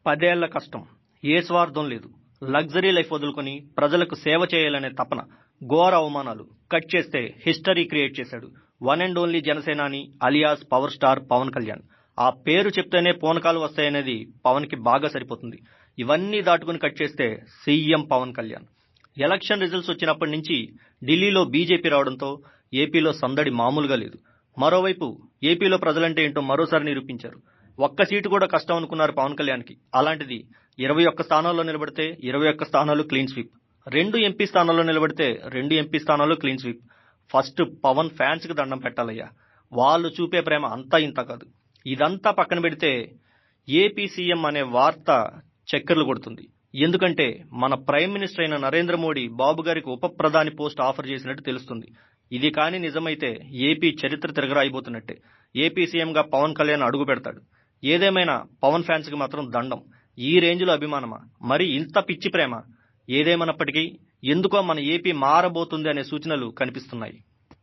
10 ఏళ్ల కష్టం, ఏ స్వార్థం లేదు, లగ్జరీ లైఫ్ వదులుకొని ప్రజలకు సేవ చేయాలనే తపన, ఘోర అవమానాలు కట్ చేస్తే హిస్టరీ క్రియేట్ చేశాడు వన్ అండ్ ఓన్లీ జనసేనాని alias power star Pawan Kalyan. ఆ పేరు చెప్తేనే పూనకాలు వస్తాయనేది పవన్ కి బాగా సరిపోతుంది. ఇవన్నీ దాటుకుని కట్ చేస్తే CM Pawan Kalyan. Election results వచ్చినప్పటి నుంచి ఢిల్లీలో బీజేపీ రావడంతో ఏపీలో సందడి మామూలుగా లేదు. మరోవైపు ఏపీలో ప్రజలంటే ఏంటో మరోసారి నిరూపించారు. ఒక్క సీటు కూడా కష్టం అనుకున్నారు పవన్ కళ్యాణ్ కి. అలాంటిది 21 స్థానాల్లో నిలబడితే 21 స్థానాలు క్లీన్ స్వీప్, 2 ఎంపీ స్థానాల్లో నిలబడితే 2 ఎంపీ స్థానాల్లో clean sweep. First Pawan fans కి దండం పెట్టాలయ్యా. వాళ్ళు చూపే ప్రేమ అంతా ఇంత కాదు. ఇదంతా పక్కన పెడితే ఏపీ సీఎం అనే వార్త చక్కర్లు కొడుతుంది. ఎందుకంటే మన ప్రైమ్ మినిస్టర్ అయిన నరేంద్ర మోడీ బాబు గారికి ఉప ప్రధాని పోస్ట్ ఆఫర్ చేసినట్టు తెలుస్తుంది. ఇది కాని నిజమైతే ఏపీ చరిత్ర తిరగరాయిపోతున్నట్టే. ఏపీ సీఎం గా పవన్ కళ్యాణ్ అడుగు పెడతాడు. ఏదేమైనా పవన్ ఫ్యాన్స్ కి మాత్రం దండం. ఈ రేంజ్ లో అభిమానమా, మరి ఇంత పిచ్చి ప్రేమ? ఏదేమన్నప్పటికీ ఎందుకో మన ఏపీ మారబోతుంది అనే సూచనలు కనిపిస్తున్నాయి.